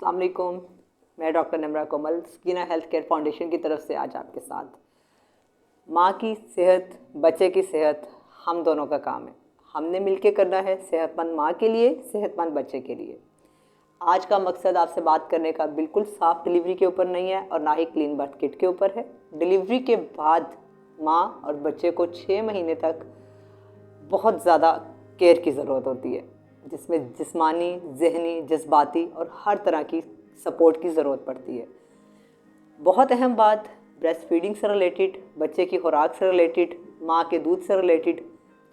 अस्सलाम वालेकुम। मैं डॉक्टर निम्रा कोमल स्कीना हेल्थ केयर फाउंडेशन की तरफ से आज आपके साथ। माँ की सेहत, बच्चे की सेहत हम दोनों का काम है। हमने मिलके करना है, सेहतमंद माँ के लिए, सेहतमंद बच्चे के लिए। आज का मकसद आपसे बात करने का बिल्कुल साफ डिलीवरी के ऊपर नहीं है और ना ही क्लीन बर्थ किट के ऊपर है। डिलीवरी के बाद माँ और बच्चे को 6 महीने तक बहुत ज़्यादा केयर की ज़रूरत होती है, जिसमें जिस्मानी, ज़हनी, जज्बाती और हर तरह की सपोर्ट की ज़रूरत पड़ती है। बहुत अहम बात ब्रेस्ट फीडिंग से रिलेटेड, बच्चे की खुराक से रिलेटेड, माँ के दूध से रिलेटेड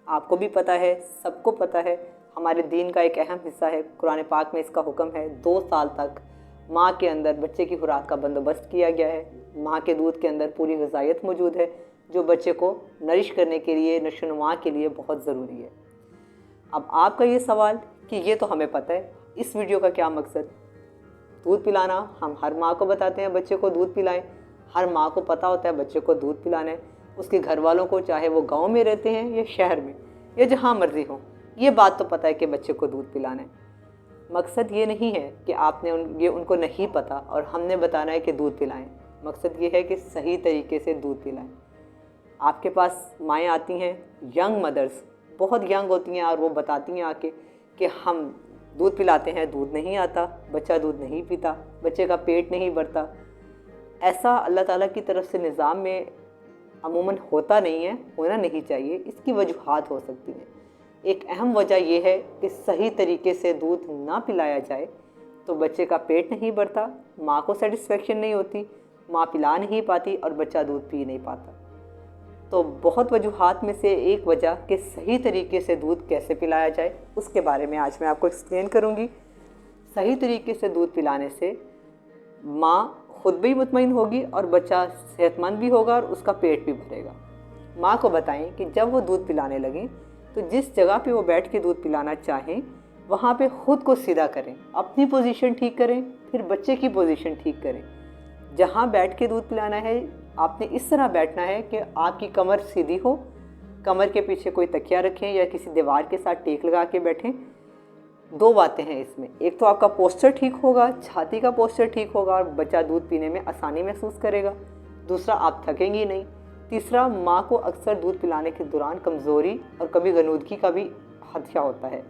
आपको भी पता है, सबको पता है। हमारे दीन का एक अहम हिस्सा है, कुरान पाक में इसका हुक्म है 2 साल तक माँ के अंदर बच्चे की खुराक का बंदोबस्त किया गया है। माँ के दूध के अंदर पूरी ग़िज़ाइयत मौजूद है जो बच्चे को नरिश करने के लिए, नशोनुमा के लिए बहुत ज़रूरी है। अब आपका ये सवाल कि ये तो हमें पता है, इस वीडियो का क्या मकसद? दूध पिलाना हम हर माँ को बताते हैं बच्चे को दूध पिलाएं। हर माँ को पता होता है बच्चे को दूध पिलाना है, उसके घर वालों को, चाहे वो गांव में रहते हैं या शहर में या जहाँ मर्जी हो, ये बात तो पता है कि बच्चे को दूध पिलाना है। मकसद ये नहीं है कि आपने ये उनको नहीं पता और हमने बताना है कि दूध पिलाएं। मकसद ये है कि सही तरीके से दूध पिलाएं। आपके पास माएँ आती हैं, यंग मदर्स बहुत यंग होती हैं और वो बताती हैं आके कि हम दूध पिलाते हैं, दूध नहीं आता, बच्चा दूध नहीं पीता, बच्चे का पेट नहीं भरता। ऐसा अल्लाह ताला की तरफ से निज़ाम में अमूमन होता नहीं है, होना नहीं चाहिए। इसकी वजूहात हो सकती हैं। एक अहम वजह यह है कि सही तरीके से दूध ना पिलाया जाए तो बच्चे का पेट नहीं भरता, माँ को सेटिस्फेक्शन नहीं होती, माँ पिला नहीं पाती और बच्चा दूध पी नहीं पाता। तो बहुत वजूहात में से एक वजह कि सही तरीके से दूध कैसे पिलाया जाए, उसके बारे में आज मैं आपको एक्सप्लेन करूंगी। सही तरीके से दूध पिलाने से माँ खुद भी मुतमईन होगी और बच्चा सेहतमंद भी होगा और उसका पेट भी भरेगा। माँ को बताएं कि जब वो दूध पिलाने लगें तो जिस जगह पे वो बैठ के दूध पिलाना चाहें वहाँ पे खुद को सीधा करें, अपनी पोजीशन ठीक करें, फिर बच्चे की पोजीशन ठीक करें। जहाँ बैठ के दूध पिलाना है आपने इस तरह बैठना है कि आपकी कमर सीधी हो, कमर के पीछे कोई तकिया रखें या किसी दीवार के साथ टेक लगा के बैठें। 2 बातें हैं इसमें, एक तो आपका पोस्चर ठीक होगा, छाती का पोस्चर ठीक होगा और बच्चा दूध पीने में आसानी महसूस करेगा। दूसरा, आप थकेंगी नहीं। तीसरा, माँ को अक्सर दूध पिलाने के दौरान कमज़ोरी और कभी गनूदगी का भी खदशा होता है,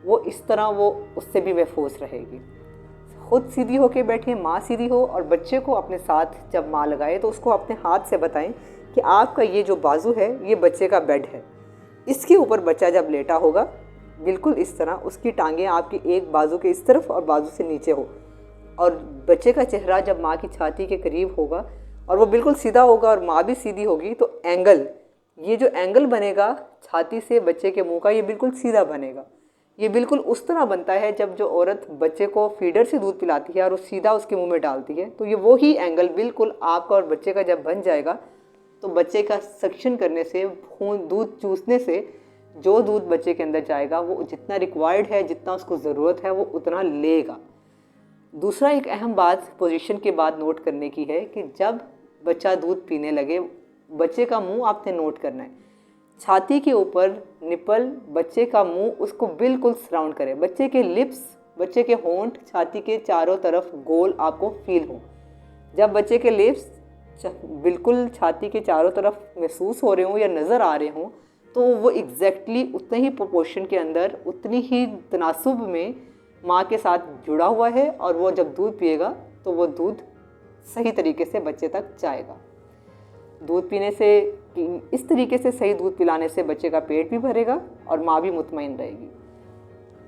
वो इस तरह वो उससे भी महफूज रहेगी। खुद सीधी होके बैठें, माँ सीधी हो और बच्चे को अपने साथ जब माँ लगाए तो उसको अपने हाथ से बताएं कि आपका ये जो बाजू है ये बच्चे का बेड है, इसके ऊपर बच्चा जब लेटा होगा बिल्कुल इस तरह उसकी टांगें आपकी एक बाजू के इस तरफ और बाजू से नीचे हो और बच्चे का चेहरा जब माँ की छाती के करीब होगा और वो बिल्कुल सीधा होगा और माँ भी सीधी होगी, तो एंगल, ये जो एंगल बनेगा छाती से बच्चे के मुँह का, ये बिल्कुल सीधा बनेगा। ये बिल्कुल उस तरह बनता है जब जो औरत बच्चे को फीडर से दूध पिलाती है और वो सीधा उसके मुंह में डालती है, तो ये वो ही एंगल बिल्कुल आपका और बच्चे का जब बन जाएगा तो बच्चे का सक्शन करने से, खून दूध चूसने से जो दूध बच्चे के अंदर जाएगा वो जितना रिक्वायर्ड है, जितना उसको ज़रूरत है, वो उतना लेगा। दूसरा एक अहम बात पोजीशन के बाद नोट करने की है कि जब बच्चा दूध पीने लगे बच्चे का मुंह आपने नोट करना है। छाती के ऊपर निपल, बच्चे का मुंह उसको बिल्कुल सराउंड करे, बच्चे के लिप्स, बच्चे के होंठ छाती के चारों तरफ गोल आपको फील हो। जब बच्चे के लिप्स बिल्कुल छाती के चारों तरफ महसूस हो रहे हों या नज़र आ रहे हों तो वो एग्जैक्टली उतने ही प्रोपोर्शन के अंदर, उतनी ही तनासुब में माँ के साथ जुड़ा हुआ है और वो जब दूध पिएगा तो वो दूध सही तरीके से बच्चे तक जाएगा। दूध पीने से, इस तरीके से सही दूध पिलाने से बच्चे का पेट भी भरेगा और माँ भी मुतमईन रहेगी।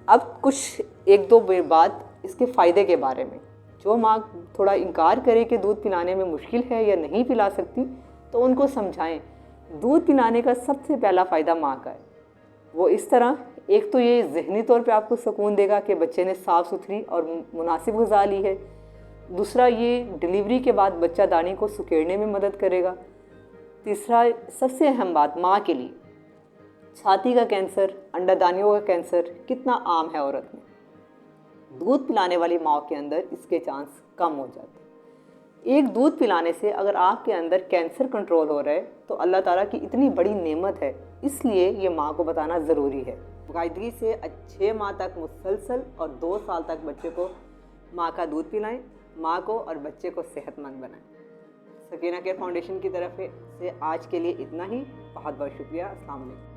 अब कुछ 1-2 बात इसके फ़ायदे के बारे में। जो माँ थोड़ा इनकार करे कि दूध पिलाने में मुश्किल है या नहीं पिला सकती तो उनको समझाएं। दूध पिलाने का सबसे पहला फ़ायदा माँ का है। वो इस तरह, एक तो ये ज़हनी तौर पे आपको सुकून देगा कि बच्चे ने साफ़ सुथरी और मुनासिब ग़िज़ा ली है। दूसरा, ये डिलीवरी के बाद बच्चादानी को सुकेड़ने में मदद करेगा। तीसरा, सबसे अहम बात माँ के लिए, छाती का कैंसर, अंडादानियों का कैंसर कितना आम है औरत में, दूध पिलाने वाली माँ के अंदर इसके चांस कम हो जाते हैं। एक दूध पिलाने से अगर आपके अंदर कैंसर कंट्रोल हो रहा है तो अल्लाह ताला की इतनी बड़ी नेमत है, इसलिए ये माँ को बताना ज़रूरी है। बाकायदगी से 6 माह तक मुसलसल और 2 साल तक बच्चे को माँ का दूध पिलाएं, माँ को और बच्चे को सेहतमंद बनाएं। सकीना केयर फाउंडेशन की तरफ से आज के लिए इतना ही। बहुत बहुत शुक्रिया। अस्सलाम वालेकुम।